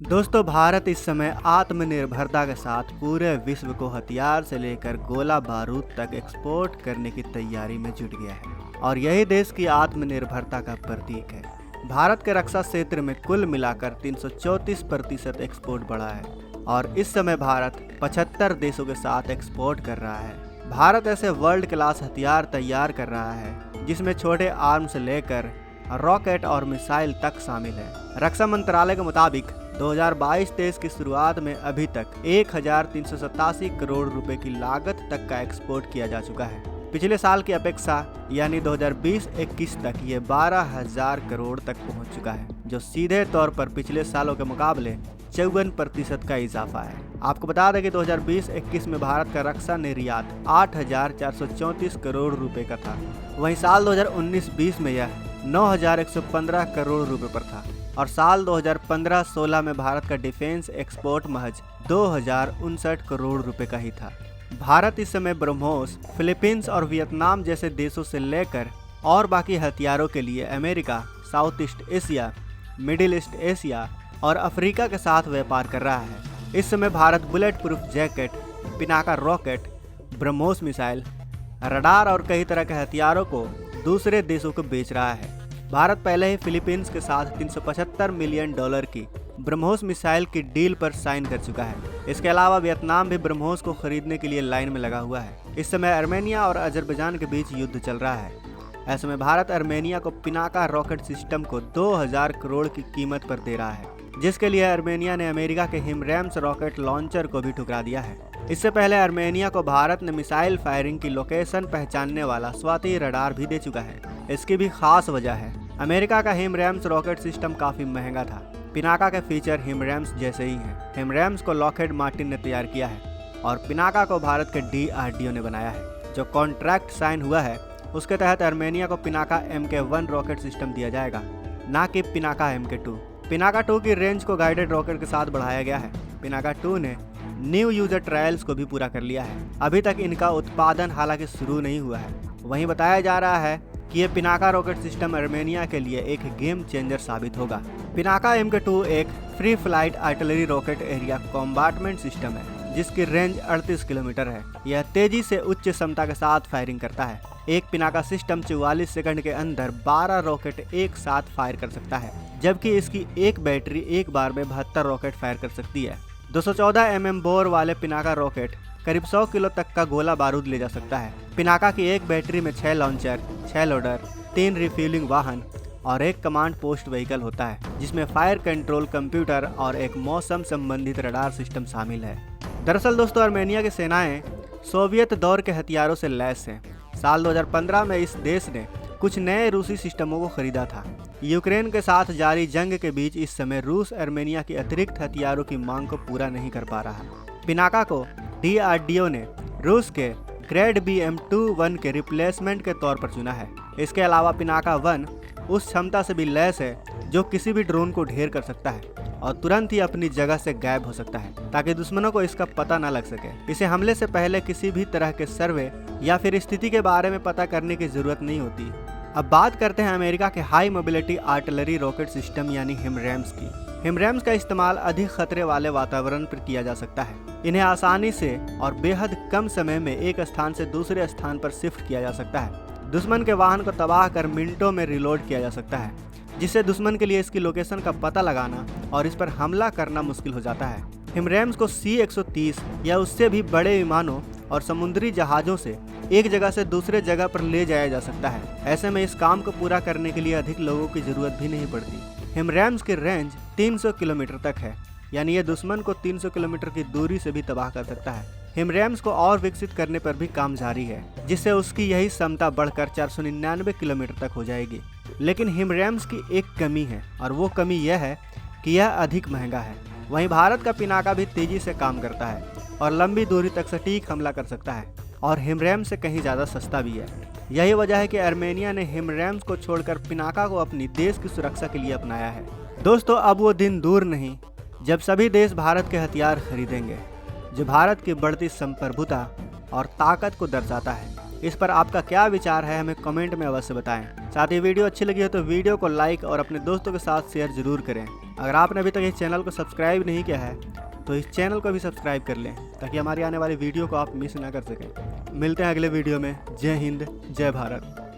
दोस्तों, भारत इस समय आत्मनिर्भरता के साथ पूरे विश्व को हथियार से लेकर गोला बारूद तक एक्सपोर्ट करने की तैयारी में जुट गया है और यही देश की आत्मनिर्भरता का प्रतीक है। भारत के रक्षा क्षेत्र में कुल मिलाकर 334% एक्सपोर्ट बढ़ा है और इस समय भारत 75 देशों के साथ एक्सपोर्ट कर रहा है। भारत ऐसे वर्ल्ड क्लास हथियार तैयार कर रहा है जिसमें छोटे आर्म्स से लेकर रॉकेट और मिसाइल तक शामिल है। रक्षा मंत्रालय के मुताबिक 2022-23 की शुरुआत में अभी तक 1387 करोड़ रुपए की लागत तक का एक्सपोर्ट किया जा चुका है। पिछले साल की अपेक्षा यानी 2020-21 तक ये 12,000 करोड़ तक पहुंच चुका है, जो सीधे तौर पर पिछले सालों के मुकाबले 54% का इजाफा है। आपको बता दें कि 2020-21 में भारत का रक्षा निर्यात 8,434 करोड़ रुपए का था। वहीं साल 2019-20 में यह 9,115 करोड़ रुपए पर था और साल 2015-16 में भारत का डिफेंस एक्सपोर्ट महज 2,059 करोड़ रुपए का ही था। भारत इस समय ब्रह्मोस, फिलीपींस और वियतनाम जैसे देशों से लेकर और बाकी हथियारों के लिए America, south east Asia, middle east Asia और अफ्रीका के साथ व्यापार कर रहा है। इस समय Bharat bullet proof jacket, Pinaka rocket, BrahMos missile, radar और कई तरह के हथियारों को दूसरे देशों को बेच रहा है। भारत पहले ही फिलीपींस के साथ $375 मिलियन की ब्रह्मोस मिसाइल की डील पर साइन कर चुका है। इसके अलावा वियतनाम भी ब्रह्मोस को खरीदने के लिए लाइन में लगा हुआ है। इस समय आर्मेनिया और अजरबैजान के बीच युद्ध चल रहा है। ऐसे में भारत आर्मेनिया को पिनाका रॉकेट सिस्टम को 2,000 करोड़ की कीमत पर दे रहा है, जिसके लिए आर्मेनिया ने अमेरिका के हिमरैम्स रॉकेट लॉन्चर को भी ठुकरा दिया है। इससे पहले आर्मेनिया को भारत ने मिसाइल फायरिंग की लोकेशन पहचानने वाला स्वाति रडार भी दे चुका है। इसकी भी खास वजह है, अमेरिका का हिमरैम्स रॉकेट सिस्टम काफी महंगा था। पिनाका के फीचर हिमरैम्स जैसे ही हैं। हिमरैम्स को लॉकहीड मार्टिन ने तैयार किया है और पिनाका को भारत के DRDO ने बनाया है। जो कॉन्ट्रैक्ट साइन हुआ है उसके तहत आर्मेनिया को पिनाका MK1 रॉकेट सिस्टम दिया जाएगा, ना कि पिनाका MK2। पिनाका 2 की रेंज को गाइडेड रॉकेट के साथ बढ़ाया गया है। पिनाका 2 ने न्यू यूजर ट्रायल्स को भी पूरा कर लिया है। अभी तक इनका उत्पादन हालांकि शुरू नहीं हुआ है। वहीं बताया जा रहा है कि ये पिनाका रॉकेट सिस्टम आर्मेनिया के लिए एक गेम चेंजर साबित होगा। पिनाका MK2 एक free flight artillery rocket area bombardment system है जिसकी रेंज 38 किलोमीटर है। यह तेजी से उच्च क्षमता के साथ फायरिंग करता है। एक पिनाका सिस्टम 44 सेकंड के अंदर 12 रॉकेट एक साथ फायर कर सकता है, जबकि इसकी एक बैटरी एक बार में 72 रॉकेट फायर कर सकती है। 214 mm बोर वाले पिनाका रॉकेट करीब 100 किलो तक का गोला बारूद ले जा सकता है। पिनाका की एक बैटरी में 6 लॉन्चर, 6 लोडर, 3 रिफ्यूलिंग वाहन और एक कमांड पोस्ट व्हीकल होता है, जिसमें फायर कंट्रोल कंप्यूटर और एक मौसम संबंधित रडार सिस्टम शामिल है। दरअसल दोस्तों, आर्मेनिया की सेनाएं सोवियत दौर के हथियारों से लैस हैं। साल 2015 में इस देश ने कुछ नए रूसी सिस्टमों को खरीदा था। यूक्रेन के साथ जारी जंग के बीच इस समय रूस आर्मेनिया की अतिरिक्त हथियारों की मांग को पूरा नहीं कर पा रहा। पिनाका को DRDO ने रूस के ग्रेड BM-21 के रिप्लेसमेंट के तौर पर चुना है। इसके अलावा पिनाका 1 उस क्षमता से भी लैस है जो किसी भी ड्रोन को ढेर कर सकता है और तुरंत ही अपनी जगह से गायब हो सकता है, ताकि दुश्मनों को इसका पता न लग सके। इसे हमले से पहले किसी भी तरह के सर्वे या फिर स्थिति के बारे में पता करने की जरूरत नहीं होती। अब बात करते हैं अमेरिका के high mobility artillery rocket system यानी हिमरैम्स की। हिमरैम्स का इस्तेमाल अधिक खतरे वाले वातावरण पर किया जा सकता है। इन्हें आसानी से और बेहद कम समय में एक स्थान से दूसरे स्थान पर शिफ्ट किया जा सकता है। दुश्मन के वाहन को तबाह कर मिनटों में रिलोड किया जा सकता है, जिससे दुश्मन के लिए इसकी लोकेशन का पता लगाना और इस पर हमला करना मुश्किल हो जाता है। हिमरैम्स को C-130 या उससे भी बड़े विमानों और समुद्री जहाज़ों से एक जगह से दूसरे जगह पर ले जाया जा सकता है। ऐसे में इस काम को पूरा करने के लिए अधिक लोगों की जरूरत भी नहीं पड़ती। हिमरैम्स की रेंज 300 किलोमीटर तक है, यानी ये दुश्मन को 300 किलोमीटर की दूरी से भी तबाह कर सकता है। हिमरैम्स को और विकसित करने पर भी काम जारी है, जिससे उसकी यही क्षमता बढ़कर 499 किलोमीटर तक हो जाएगी। लेकिन हिमरैम्स की एक कमी है और वो कमी यह है कि यह अधिक महंगा है। वहीं भारत का पिनाका भी तेजी से काम करता है और लंबी दूरी तक सटीक हमला कर सकता है और हिमरैम्स से कहीं ज़्यादा सस्ता भी है। यही वजह है कि आर्मेनिया ने हिमरैम्स को छोड़कर पिनाका को अपनी देश की सुरक्षा के लिए अपनाया है। दोस्तों, अब वो दिन दूर नहीं जब सभी देश भारत के हथियार खरीदेंगे, जो भारत की बढ़ती संप्रभुता और ताकत को दर्शाता है। इस पर आपका क्या विचार है हमें कमेंट में अवश्य बताएं। साथ ही वीडियो अच्छी लगी हो तो वीडियो को लाइक और अपने दोस्तों के साथ शेयर जरूर करें। अगर आपने अभी तक इस चैनल को सब्सक्राइब नहीं किया है तो इस चैनल को भी सब्सक्राइब कर लें ताकि हमारी आने वाली वीडियो को आप मिस ना कर सकें। मिलते हैं अगले वीडियो में। जय हिंद, जय भारत।